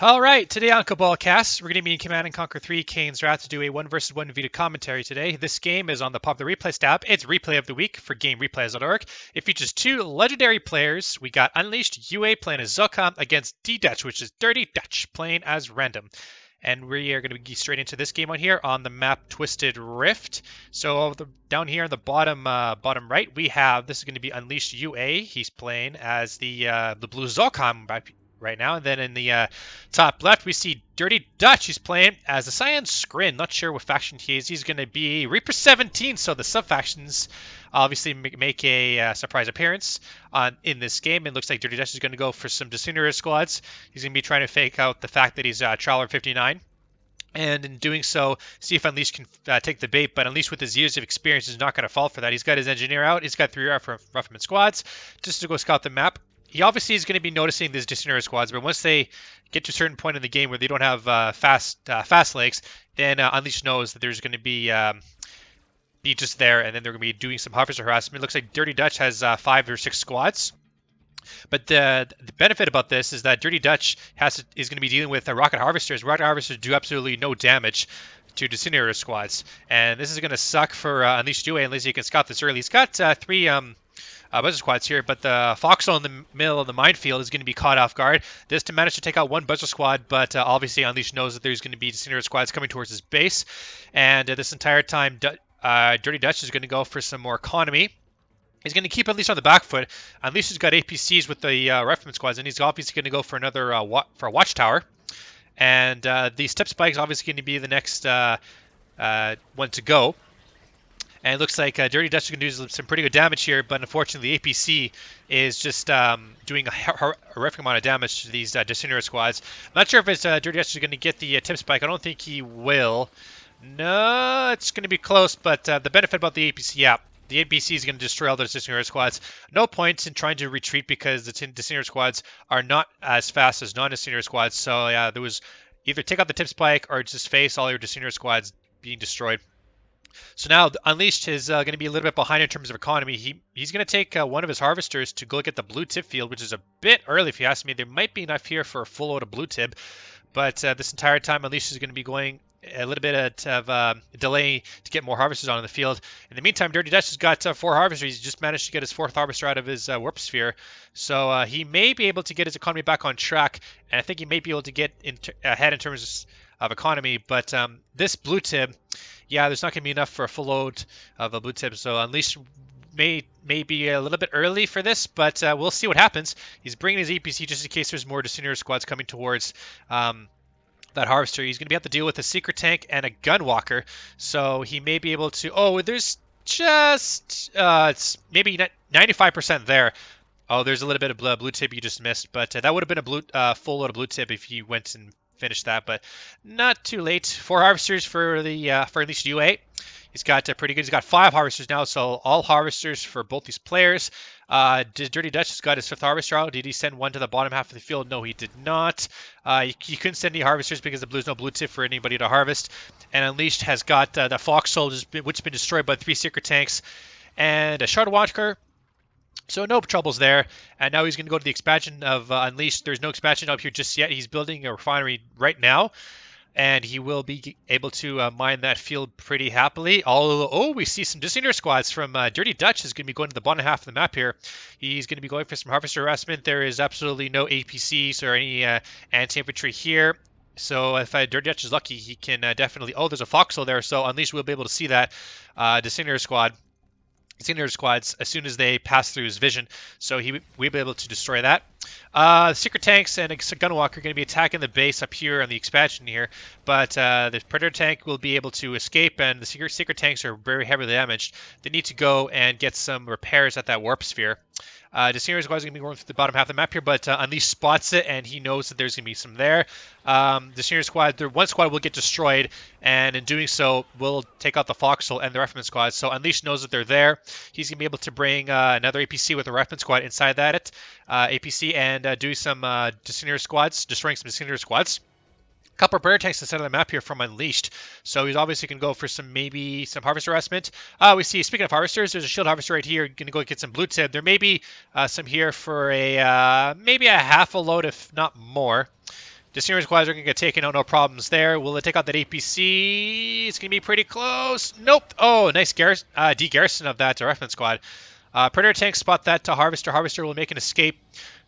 All right, today on Cabal Cast, we're going to be in Command & Conquer 3 Kane's Wrath to do a 1 vs 1 video commentary today. This game is on the Popular Replays tab. It's Replay of the Week for GameReplays.org. It features two legendary players. We got Unleashed UA playing as Zul'Qam against D.Dutch, which is D.Dutch playing as Random. And we are going to be straight into this game on here on the map Twisted Rift. So down here on the bottom right, we have, this is going to be Unleashed UA. He's playing as the blue Zul'Qam right now. And then in the top left, we see D.Dutch. He's playing as the Cyan Scrin. Not sure what faction he is. He's going to be Reaper 17. So the sub-factions obviously make a surprise appearance in this game. It looks like D.Dutch is going to go for some Disintegrator squads. He's going to be trying to fake out the fact that he's Trawler 59. And in doing so, see if Unleashed can take the bait. But Unleashed, with his years of experience, is not going to fall for that. He's got his engineer out. He's got 3 Ruffman squads just to go scout the map. He obviously is going to be noticing these Disintegrator squads, but once they get to a certain point in the game where they don't have fast legs, then Unleashed knows that there's going to be just there, and then they're going to be doing some officer harassment. It looks like D.Dutch has 5 or 6 squads. But the benefit about this is that D.Dutch is going to be dealing with rocket harvesters. Rocket harvesters do absolutely no damage to Disintegrator squads, and this is going to suck for Unleashed UA unless he can scout this early. He's got 3 buzzer squads here, but the Foxhole in the middle of the minefield is going to be caught off guard. This to manage to take out 1 buzzer squad, but obviously Unleashed knows that there's going to be Disintegrator squads coming towards his base, and this entire time D.Dutch is going to go for some more economy. He's going to keep Unleashed on the back foot. Unleashed has got APCs with the Rifleman squads, and he's obviously going to go for another for a watchtower. And these tip spikes obviously going to be the next one to go. And it looks like D.Dutch is going to do some pretty good damage here, but unfortunately the APC is just doing a horrific amount of damage to these Disintegrator squads. I'm not sure if it's D.Dutch is going to get the tip spike. I don't think he will. No, it's going to be close, but the benefit about the APC, yeah, the APC is going to destroy all those Disintegrator squads. No point in trying to retreat because the Disintegrator squads are not as fast as non-Disintegrator squads. So yeah, there was either take out the tip spike or just face all your Disintegrator squads being destroyed. So now Unleashed is going to be a little bit behind in terms of economy. He's going to take one of his harvesters to go get the blue tip field, which is a bit early if you ask me. There might be enough here for a full load of blue tip, but this entire time Unleashed is going to be going a little bit of a delay to get more harvesters on in the field. In the meantime, D.Dutch has got 4 harvesters. He's just managed to get his 4th harvester out of his warp sphere. So he may be able to get his economy back on track, and I think he may be able to get ahead in terms of economy. But this blue tip, yeah, there's not going to be enough for a full load of a blue tip. So Unleashed may be a little bit early for this, but we'll see what happens. He's bringing his APC just in case there's more Disintegrator squads coming towards that harvester. He's going to have to deal with a secret tank and a gunwalker, so he may be able to. Oh, there's just it's maybe 95% there. Oh, there's a little bit of blue tip you just missed, but that would have been a full load of blue tip if you went and finished that, but not too late. 4 harvesters for the for Unleashed UA. He's got pretty good. He's got 5 harvesters now, so all harvesters for both these players. D.Dutch has got his 5th harvester out. Did he send one to the bottom half of the field? No, he did not. He couldn't send any harvesters because there's no blue tip for anybody to harvest. And Unleashed has got the Foxhole, which has been destroyed by 3 secret tanks and a Shard Walker. So no troubles there. And now he's going to go to the expansion of Unleashed. There's no expansion up here just yet. He's building a refinery right now, and he will be able to mine that field pretty happily. Oh, we see some Disintegrator squads from D.Dutch is going to be going to the bottom half of the map here. He's going to be going for some harvester harassment. There is absolutely no APCs or any anti-infantry here. So if D.Dutch is lucky, he can definitely... Oh, there's a Foxhole there, so Unleashed will be able to see that Disintegrator squads as soon as they pass through his vision, so we'll be able to destroy that. Secret tanks and a gunwalker are going to be attacking the base up here on the expansion here, but the Predator tank will be able to escape, and the secret tanks are very heavily damaged. They need to go and get some repairs at that warp sphere. Disintegrator squad is going to be going through the bottom half of the map here, but Unleashed spots it, and he knows that there's going to be some there. Disintegrator squad, one squad will get destroyed, and in doing so, will take out the Foxhole and the Rifleman squad. So Unleashed knows that they're there. He's going to be able to bring another APC with a Rifleman squad inside that APC and do some Disintegrator squads, destroying some Disintegrator squads. A couple of Predator tanks in the center of the map here from Unleashed. So he's obviously going to go for maybe some harvester harassment. We see, speaking of harvesters, there's a shield harvester right here. Going to go get some blue tip. There may be some here for maybe a half a load, if not more. Distinguished squads are going to get taken out, no problems there. Will it take out that APC? It's going to be pretty close. Nope. Oh, nice de-garrison of that Reference squad. Predator tank spot that to Harvester. Harvester will make an escape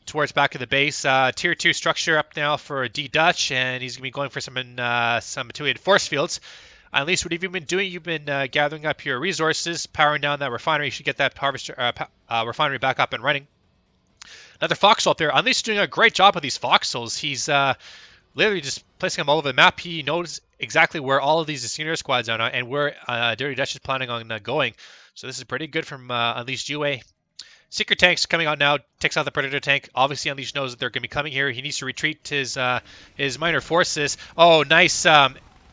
towards back of the base. Tier 2 structure up now for D.Dutch, and he's going to be going for some attenuated force fields. At least what have you been doing? You've been gathering up your resources, powering down that refinery. You should get that refinery back up and running. Another foxhole up there. Unleash is doing a great job with these foxholes. He's literally just placing them all over the map. He knows exactly where all of these senior squads are and where D.Dutch is planning on going. So this is pretty good from Unleashed UA. Secret tanks coming out now, takes out the Predator tank. Obviously, Unleashed knows that they're going to be coming here. He needs to retreat his minor forces. Oh, nice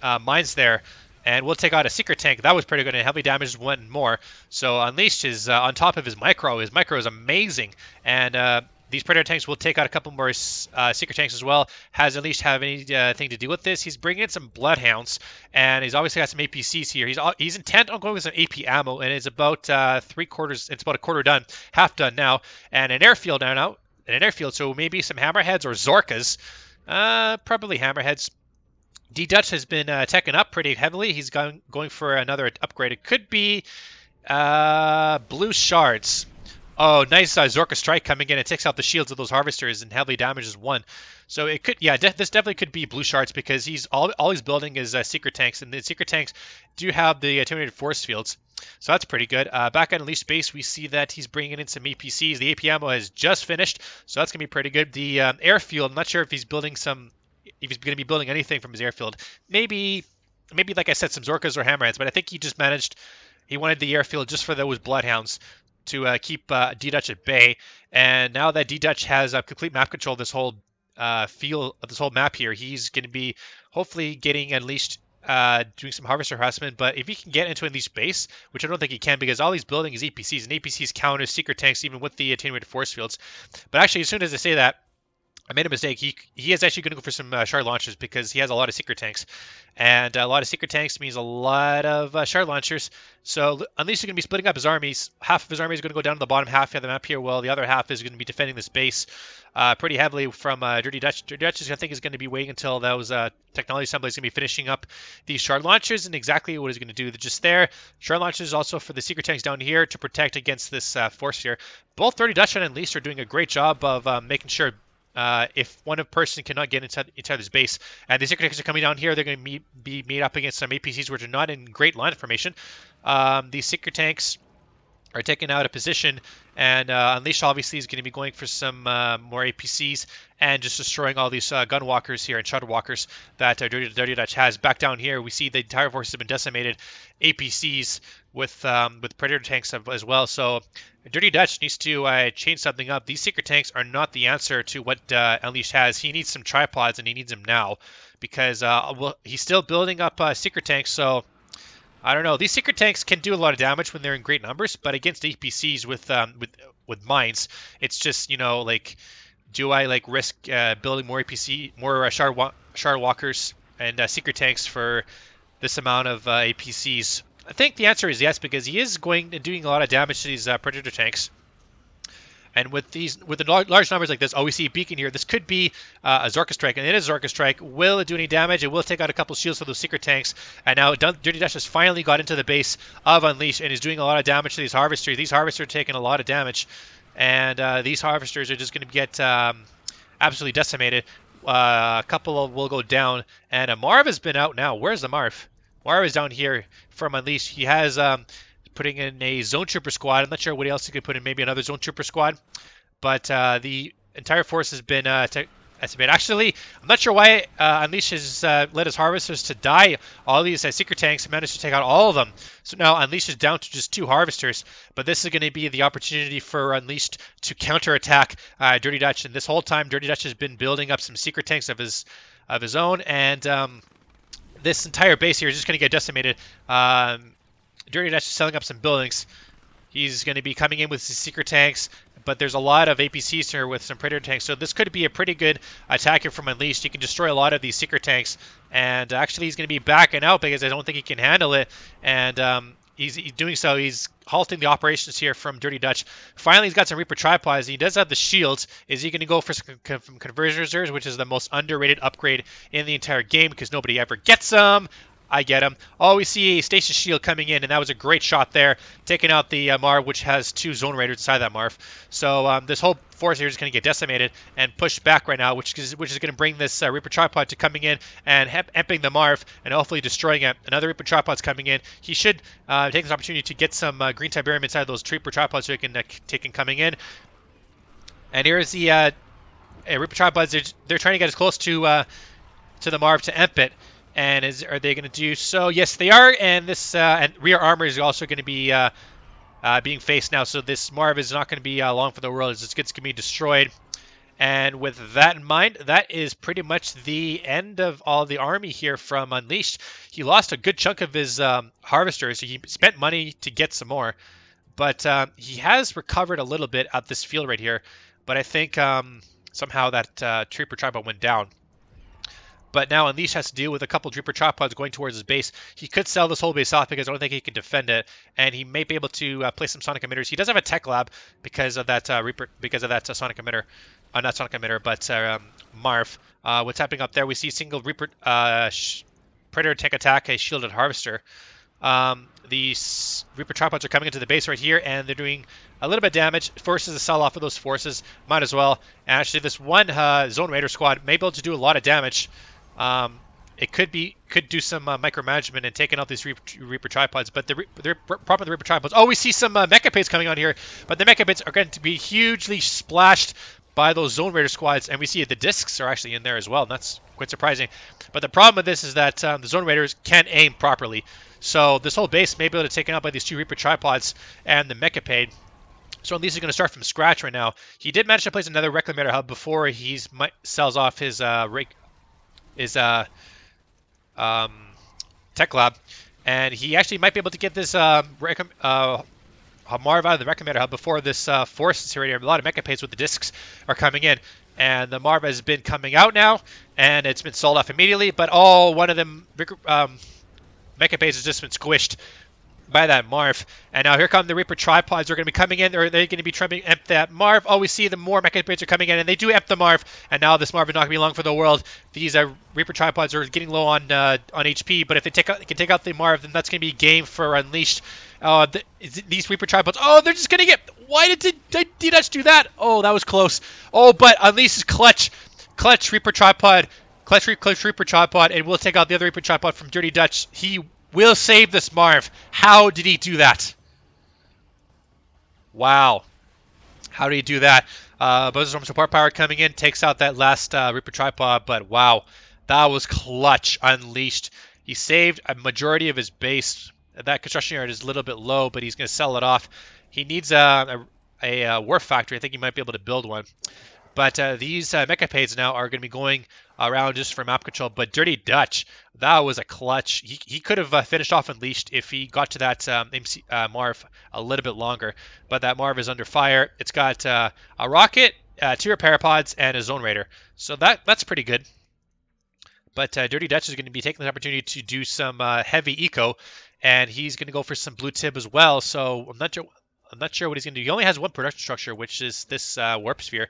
mines there. And we'll take out a Secret tank. That was pretty good and heavily damaged one more. So Unleashed is on top of his micro. His micro is amazing. And these Predator tanks will take out a couple more Secret tanks as well. Has Unleashed have anything to do with this? He's bringing in some Bloodhounds. And he's obviously got some APCs here. He's intent on going with some AP ammo. And it's about it's about a quarter done. Half done now. And an airfield now. An airfield. So maybe some Hammerheads or Zorkas. Probably Hammerheads. D.Dutch has been teching up pretty heavily. He's going for another upgrade. It could be blue shards. Oh, nice Zorka strike coming in. It takes out the shields of those harvesters and heavily damages one. So it could, yeah, this definitely could be blue shards because he's all he's building is secret tanks, and the secret tanks do have the attenuated force fields. So that's pretty good. Back at Unleashed base, we see that he's bringing in some APCs. The AP ammo has just finished, so that's gonna be pretty good. The airfield, I'm not sure if he's building if he's going to be building anything from his airfield. Maybe like I said, some Zorkas or Hammerheads, but I think he just he wanted the airfield just for those Bloodhounds to keep D.Dutch at bay. And now that D.Dutch has complete map control of this whole this whole map here, he's going to be hopefully getting Unleashed doing some harvester harassment. But if he can get into Unleashed base, which I don't think he can because all he's building is APCs, and APCs count as secret tanks even with the attenuated force fields. But actually, as soon as I say that, I made a mistake. He is actually going to go for some shard launchers because he has a lot of secret tanks. And a lot of secret tanks means a lot of shard launchers. So Unleashed is going to be splitting up his armies. Half of his army is going to go down to the bottom half of the map here, while the other half is going to be defending this base pretty heavily from Dirty Dutch. Dirty Dutch, I think, is going to be waiting until those technology assemblies is going to be finishing up these shard launchers, and exactly what he's going to do just there. Shard launchers also for the secret tanks down here to protect against this force here. Both Dirty Dutch and Unleashed are doing a great job of making sure if one person cannot get inside his base, and the secret tanks are coming down here, they're going to be made up against some APCs which are not in great line formation. These secret tanks are taking out a position, and Unleashed obviously is going to be going for some more APCs and just destroying all these gun walkers here and shutter walkers that Dirty Dutch has. Back down here, we see the entire forces have been decimated. APCs with Predator tanks as well. So Dirty Dutch needs to change something up. These secret tanks are not the answer to what Unleashed has. He needs some tripods, and he needs them now because he's still building up secret tanks. So I don't know. These secret tanks can do a lot of damage when they're in great numbers, but against APCs with mines, it's just, you know, like, do I like risk building more shard walkers and secret tanks for this amount of APCs? I think the answer is yes, because he is going and doing a lot of damage to these Predator tanks. And with the large numbers like this, we see a beacon here. This could be a Zorka strike, and it is a Zorka strike. Will it do any damage? It will take out a couple shields for those secret tanks. And now Dirty Dutch has finally got into the base of Unleashed and is doing a lot of damage to these harvesters. These harvesters are taking a lot of damage, and these harvesters are just going to get absolutely decimated. A couple will go down, and Marv has been out now. Where's the Marv? Marv is down here from Unleashed. He has putting in a Zone Trooper squad. I'm not sure what else he could put in, maybe another Zone Trooper squad. But the entire force has been estimated. Actually, I'm not sure why Unleashed has let his harvesters to die. All these secret tanks managed to take out all of them. So now Unleashed is down to just 2 harvesters. But this is going to be the opportunity for Unleashed to counterattack Dirty Dutch. And this whole time, Dirty Dutch has been building up some secret tanks of his own. And this entire base here is just going to get decimated. Dirty Dutch is selling up some buildings. He's going to be coming in with his secret tanks, but there's a lot of APCs here with some Predator tanks, so this could be a pretty good attack here from Unleashed. He can destroy a lot of these secret tanks, and actually he's going to be backing out because I don't think he can handle it, and he's doing so. He's halting the operations here from Dirty Dutch. Finally, he's got some Reaper tripods. He does have the shields. Is he going to go for some conversion reserves, which is the most underrated upgrade in the entire game because nobody ever gets them? I get him. Oh, we see a station shield coming in, and that was a great shot there, taking out the Marv, which has 2 zone raiders inside that Marv. So this whole force here is going to get decimated and pushed back right now, which is going to bring this Reaper tripod to coming in and emptying the Marv and hopefully destroying it. Another Reaper tripod's coming in. He should take this opportunity to get some green Tiberium inside those Reaper tripods so he can take in coming in. And here's the Reaper tripods. They're trying to get as close to the Marv to emp it. And are they going to do so? Yes, they are. And this and rear armor is also going to be being faced now. So this Marv is not going to be long for the world. It's going to be destroyed. And with that in mind, that is pretty much the end of all the army here from Unleashed. He lost a good chunk of his harvesters. He spent money to get some more. But he has recovered a little bit at this field right here. But I think somehow that Reaper tripod went down. But now Unleashed has to deal with a couple Reaper tripods going towards his base. He could sell this whole base off because I don't think he can defend it, and he may be able to place some sonic emitters. He does have a tech lab because of that sonic emitter, not sonic emitter, but Marv. What's happening up there? We see single Reaper Predator tank attack, a shielded harvester. These Reaper tripods are coming into the base right here, and they're doing a little bit of damage. Forces to sell off of those forces. Might as well. And actually, this one Zone Raider squad may be able to do a lot of damage. It could do some micromanagement and taking out these Reaper tripods, but the problem with the Reaper tripods. Oh, we see some mecha pits coming on here, but the mecha pits are going to be hugely splashed by those Zone Raider squads, and we see the discs are actually in there as well, and that's quite surprising. But the problem with this is that the Zone Raiders can't aim properly, so this whole base may be able to take out by these 2 Reaper tripods and the mecha pit. So Unleashed is going to start from scratch right now. He did manage to place another Reclamator hub before he sells off his tech lab, and he actually might be able to get this Marv out of the Reclamator hub before this force is here. A lot of mecha pates with the discs are coming in, and the Marv has been coming out now, and it's been sold off immediately. But one of them mecha pates has just been squished by that Marv. And now here come the Reaper tripods. They're going to be coming in. They're going to be trying to emp that Marv. Oh, we see the more mecha pates are coming in, and they do emp the Marv. And now this Marv is not going to be long for the world. These Reaper tripods are getting low on HP, but if they can take out the Marv, then that's going to be game for Unleashed. These Reaper tripods. Oh, they're just going to get. Why did D.Dutch do that? Oh, that was close. Oh, but Unleashed is clutch Reaper tripod, clutch Reaper tripod, and we'll take out the other Reaper tripod from Dirty Dutch. He will save this Marv. How did he do that? Wow. How did he do that? Buzzers from support power coming in, takes out that last Reaper tripod, but wow. That was clutch. Unleashed. He saved a majority of his base. That construction yard is a little bit low, but he's going to sell it off. He needs a wharf factory. I think he might be able to build one. But these mecha pates now are going to be going around just for map control. But Dirty Dutch, that was a clutch. He could have finished off Unleashed if he got to that Marv a little bit longer. But that Marv is under fire. It's got a rocket, 2 repair pods, and a Zone Raider. So that's pretty good. But Dirty Dutch is going to be taking the opportunity to do some heavy eco. And he's going to go for some blue tib as well. So I'm not sure what he's going to do. He only has 1 production structure, which is this warp sphere.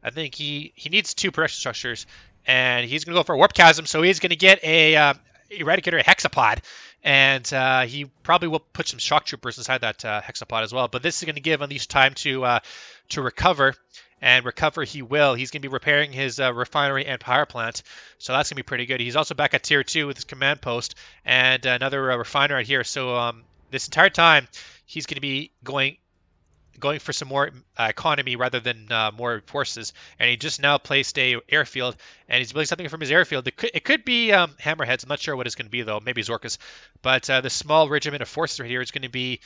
I think he needs 2 production structures, and he's going to go for a warp chasm, so he's going to get a Eradicator hexapod, and he probably will put some shock troopers inside that hexapod as well. But this is going to give Unleashed time to recover, and recover he will. He's going to be repairing his refinery and power plant, so that's going to be pretty good. He's also back at tier 2 with his command post and another refiner right here. So this entire time, he's going to be going for some more economy rather than more forces, and he just now placed a airfield, and he's building something from his airfield. It could be hammerheads. I'm not sure what it's going to be though. Maybe Zorkas, but the small regiment of forces right here is going to be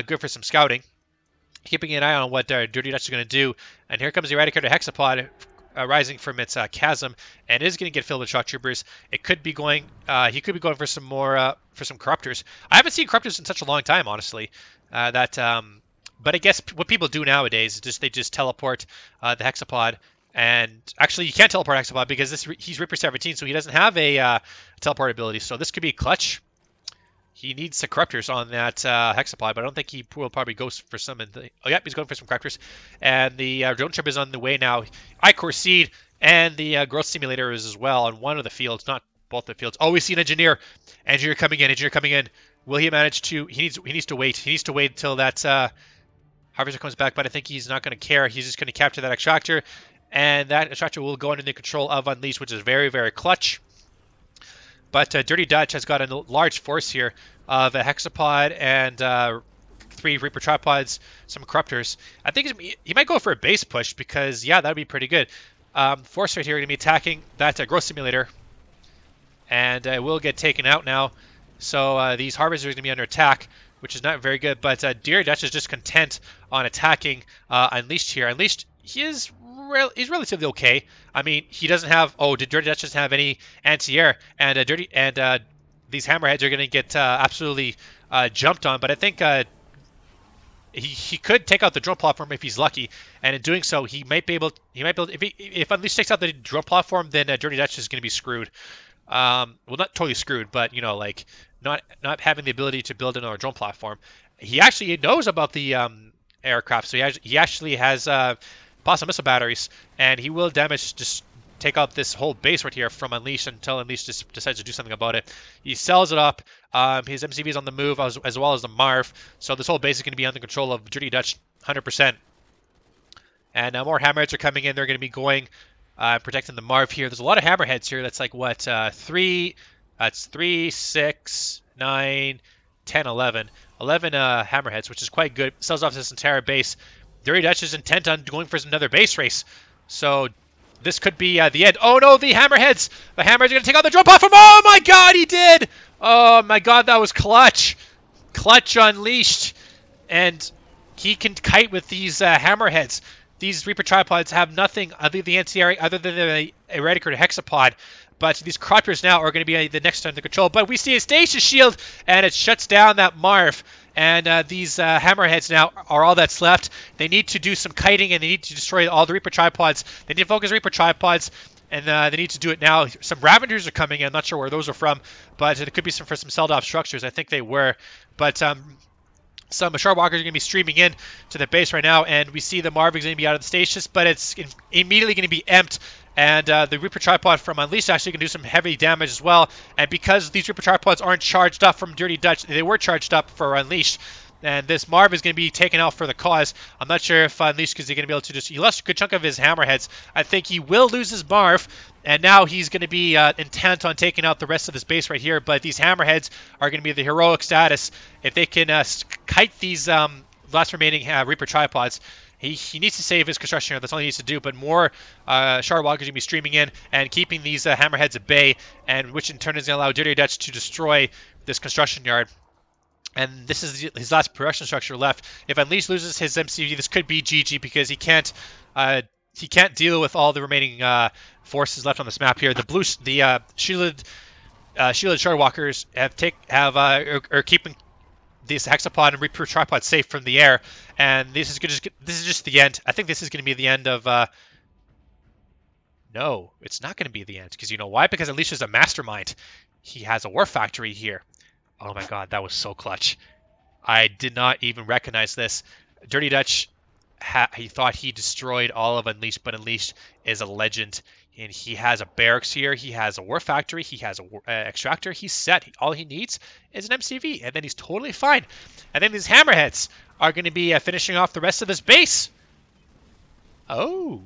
good for some scouting, keeping an eye on what Dirty Dutch is going to do. And here comes the Eradicator hexapod rising from its chasm, and is going to get filled with shock troopers. It could be going. He could be going for some more for some corruptors. I haven't seen corruptors in such a long time, honestly. But I guess what people do nowadays is they just teleport the hexapod. And actually, you can't teleport hexapod because he's Reaper 17, so he doesn't have a teleport ability. So this could be clutch. He needs some corruptors on that hexapod, but I don't think he will probably go for some. Oh, yep, he's going for some corruptors. And the drone ship is on the way now. Ichor Seed and the growth simulator is as well on one of the fields, not both the fields. Oh, we see an engineer. Engineer coming in. Engineer coming in. Will he manage to? He needs to wait. He needs to wait until that harvester comes back, but I think he's not going to care. He's just going to capture that extractor, and that extractor will go under the control of Unleashed, which is very, very clutch. But Dirty Dutch has got a large force here of a hexapod and 3 Reaper tripods, some corruptors. I think he might go for a base push because, yeah, that would be pretty good. Force right here going to be attacking that growth simulator, and will get taken out now. So these harvesters are going to be under attack, which is not very good. But Dirty Dutch is just content on attacking Unleashed here. Unleashed, he's relatively okay. I mean, he doesn't have. Oh, did Dirty Dutch doesn't have any anti-air, and these hammerheads are going to get absolutely jumped on. But I think he could take out the drone platform if he's lucky, and in doing so, he might be able. If Unleashed takes out the drone platform, then Dirty Dutch is going to be screwed. Well, not totally screwed, but you know, like not having the ability to build another drone platform. He actually knows about the aircraft, so he actually has plasma missile batteries, and he will just take out this whole base right here from Unleashed until Unleashed just decides to do something about it. He sells it up. His MCV is on the move as well as the Marv, so this whole base is going to be under control of Dirty Dutch 100%. And more hammerheads are coming in. They're going to be going protecting the Marv here. There's a lot of hammerheads here. That's like what 3, 6, 9, 10, 11 hammerheads, which is quite good. Sells off this entire base. Dirty Dutch is intent on going for another base race, so this could be the end. Oh no, the hammerheads! The hammerheads are going to take out the drone platform. Oh my god, he did! Oh my god, that was clutch. Clutch Unleashed. And he can kite with these hammerheads. These Reaper tripods have nothing other than the anti-air, other than the Eradicator hexapod. But these corruptors now are going to be the next under control. But we see a stasis shield, and it shuts down that Marv. And these hammerheads now are all that's left. They need to do some kiting, and they need to destroy all the Reaper tripods. They need to focus Reaper tripods, and they need to do it now. Some Ravengers are coming in. I'm not sure where those are from, but it could be for some sealed-off structures. I think they were. But some Shard Walkers are going to be streaming in to the base right now, and we see the Marv is going to be out of the stasis, but it's immediately going to be emptied. And the Reaper tripod from Unleashed actually can do some heavy damage as well. And because these Reaper tripods aren't charged up from Dirty Dutch, they were charged up for Unleashed. And this Marv is going to be taken out for the cause. I'm not sure if Unleashed is going to be able to he lost a good chunk of his hammerheads. I think he will lose his Marv. And now he's going to be intent on taking out the rest of his base right here. But these hammerheads are going to be the heroic status. If they can kite these last remaining Reaper tripods, he needs to save his construction yard. That's all he needs to do. But more Shard Walkers are going to be streaming in and keeping these hammerheads at bay, and which in turn is going to allow Dirty Dutch to destroy this construction yard. And this is his last production structure left. If Unleashed loses his MCV, this could be GG because he can't deal with all the remaining forces left on this map here. The shielded Shard Walkers are keeping this hexapod and Reaper tripod safe from the air, and this is just the end. I think this is going to be the end of. No, it's not going to be the end, because you know why? Because Unleashed is a mastermind. He has a war factory here. Oh my god, that was so clutch. I did not even recognize this. Dirty Dutch, he thought he destroyed all of Unleashed, but Unleashed is a legend. And he has a barracks here. He has a war factory. He has an extractor. He's set. All he needs is an MCV, and then he's totally fine. And then these hammerheads are going to be finishing off the rest of this base. Oh,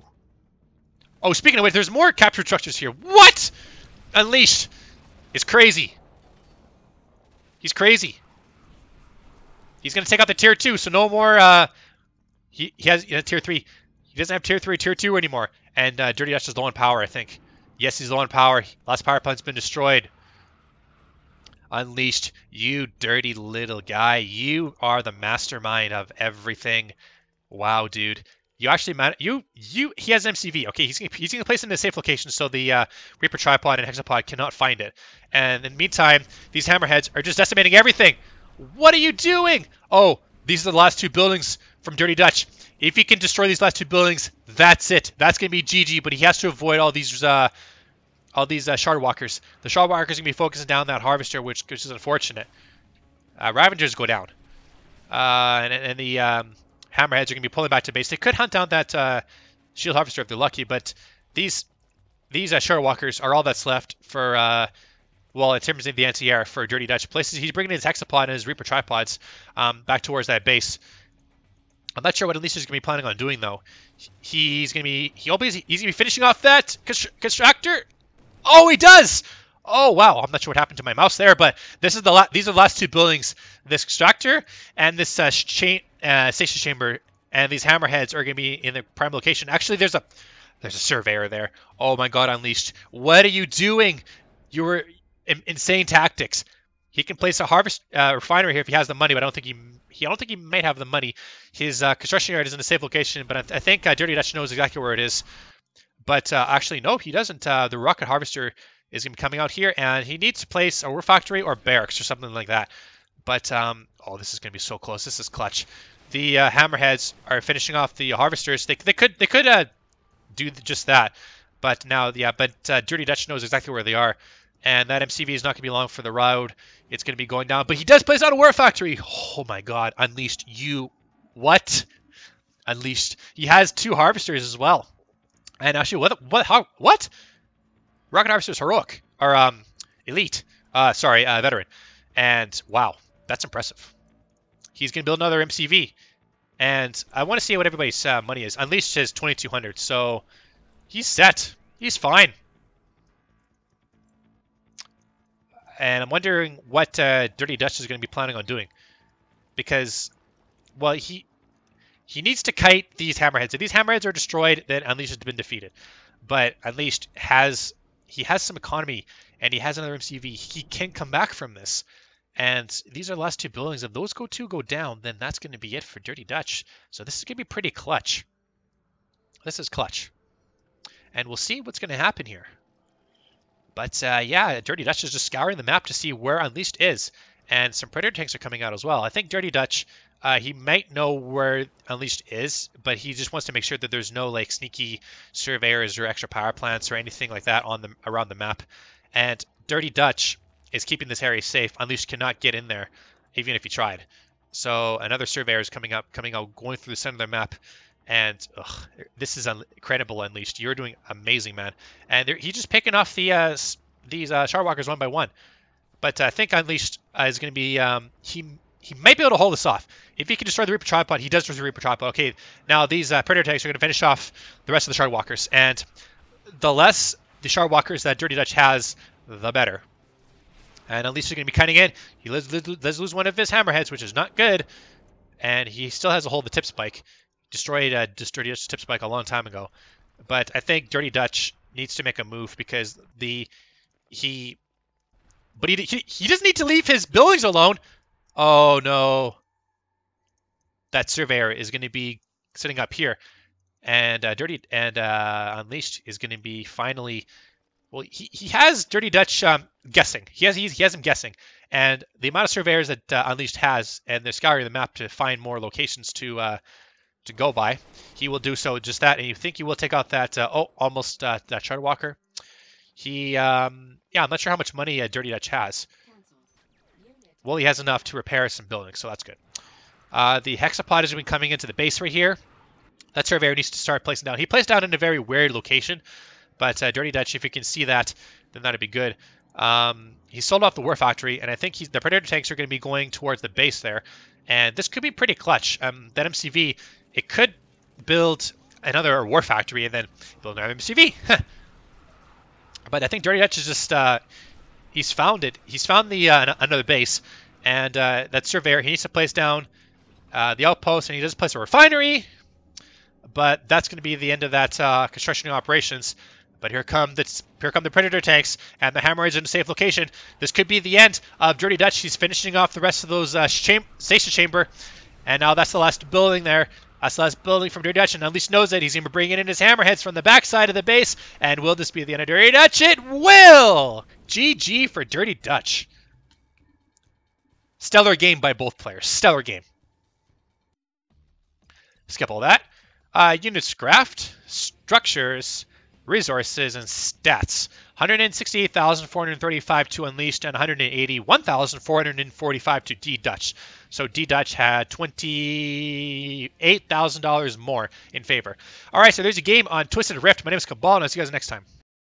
speaking of which, there's more captured structures here. What? Unleashed is crazy. He's crazy. He's going to take out the tier 2, so no more. He has tier 3. He doesn't have tier 3 or tier 2 anymore. And Dirty Dutch is low on power, I think. Yes, he's low on power. Last power plant's been destroyed. Unleashed, you dirty little guy. You are the mastermind of everything. Wow, dude. You actually he has MCV. Okay, he's gonna place it in a safe location so the Reaper tripod and hexapod cannot find it. And in the meantime, these hammerheads are just decimating everything. What are you doing? Oh, these are the last 2 buildings from Dirty Dutch. If he can destroy these last 2 buildings, that's it. That's gonna be GG. But he has to avoid all these Shard Walkers. The Shard Walkers are gonna be focusing down that harvester, which is unfortunate. Ravengers go down. And the Hammerheads are going to be pulling back to base. They could hunt down that Shield Harvester if they're lucky, but these Shadow Walkers are all that's left for, well, in terms of the anti-air for Dirty Dutch. Places he's bringing his Hexapod and his Reaper Tripods back towards that base. I'm not sure what Unleasher is going to be planning on doing, though. He's going to be finishing off that Constructor. Oh, he does! Oh, wow. I'm not sure what happened to my mouse there, but these are the last two buildings. This Extractor and this Station Chamber, and these Hammerheads are going to be in the prime location. Actually, there's a Surveyor there. Oh my god, Unleashed. What are you doing? You were insane tactics. He can place a refinery here if he has the money, but I don't think he might have the money. His construction yard is in a safe location, but I think Dirty Dutch knows exactly where it is. But actually, no, he doesn't. The Rocket Harvester is going to be coming out here, and he needs to place a War Factory or Barracks or something like that. But, oh, this is going to be so close. This is clutch. The Hammerheads are finishing off the Harvesters. They could do just that. But now, yeah, Dirty Dutch knows exactly where they are. And that MCV is not going to be long for the road. It's going to be going down. But he does place out a War Factory. Oh, my God. Unleashed. What? Unleashed. He has two Harvesters as well. And actually, what? Rocket Harvester's heroic, or elite. Veteran. And wow, that's impressive. He's gonna build another MCV, and I want to see what everybody's money is. Unleashed has 2,200, so he's set. He's fine. And I'm wondering what Dirty Dutch is going to be planning on doing, because, well, he needs to kite these Hammerheads. If these Hammerheads are destroyed, then Unleashed has been defeated. But Unleashed has some economy, and he has another MCV. He can come back from this. And these are the last two buildings. If those go down, then that's going to be it for Dirty Dutch. So this is going to be pretty clutch. This is clutch. And we'll see what's going to happen here. But yeah, Dirty Dutch is just scouring the map to see where Unleashed is. And some Predator tanks are coming out as well. I think Dirty Dutch, he might know where Unleashed is, but he just wants to make sure that there's no like sneaky surveyors or extra power plants or anything like that around the map. And Dirty Dutch is keeping this area safe. Unleashed cannot get in there, even if he tried. So another surveyor is coming out, going through the center of the map. And this is incredible, Unleashed. You're doing amazing, man. And he's just picking off these Shardwalkers one by one. But I think Unleashed is going to be, he might be able to hold this off. If he can destroy the Reaper Tripod, he does destroy the Reaper Tripod. Okay, now these Predator tanks are going to finish off the rest of the Shardwalkers. And the less the Shardwalkers that Dirty Dutch has, the better. And Unleashed is going to be cutting in. He does lose one of his Hammerheads, which is not good. And he still has a hold of the Tip Spike. Destroyed Dirty Dutch's Tip Spike a long time ago. But I think Dirty Dutch needs to make a move because he doesn't need to leave his buildings alone. Oh no. That surveyor is going to be sitting up here. And Unleashed is going to be finally, well, he has Dirty Dutch guessing. He has him guessing. And the amount of surveyors that Unleashed has, and they're scouring the map to find more locations to go by, he will do so just that. And you think he will take out that almost that Shardwalker. Yeah, I'm not sure how much money Dirty Dutch has. Well, he has enough to repair some buildings, so that's good. The Hexapod has been coming into the base right here. That surveyor needs to start placing down. He placed down in a very weird location, but Dirty Dutch, if you can see that, then that'd be good. He sold off the War Factory, and I think the Predator tanks are going to be going towards the base there. And this could be pretty clutch. That MCV, it could build another War Factory and then build another MCV. But I think Dirty Dutch is just, he's found it. He's found the another base. And that surveyor, he needs to place down the outpost, and he does place a refinery. But that's going to be the end of that construction operations. But here come the Predator tanks, and the Hammerheads in a safe location. This could be the end of Dirty Dutch. He's finishing off the rest of those station chamber. And now that's the last building there. That's the last building from Dirty Dutch, and Unleashed knows that he's going to be bringing in his Hammerheads from the backside of the base. And will this be the end of Dirty Dutch? It will! GG for Dirty Dutch. Stellar game by both players. Stellar game. Skip all that. Units craft. Structures. resources and stats. 168,435 to Unleashed and 181,445 to D.Dutch. So D.Dutch had $28,000 more in favor. All right, so there's a game on Twisted Rift. My name is Cabal, and I'll see you guys next time.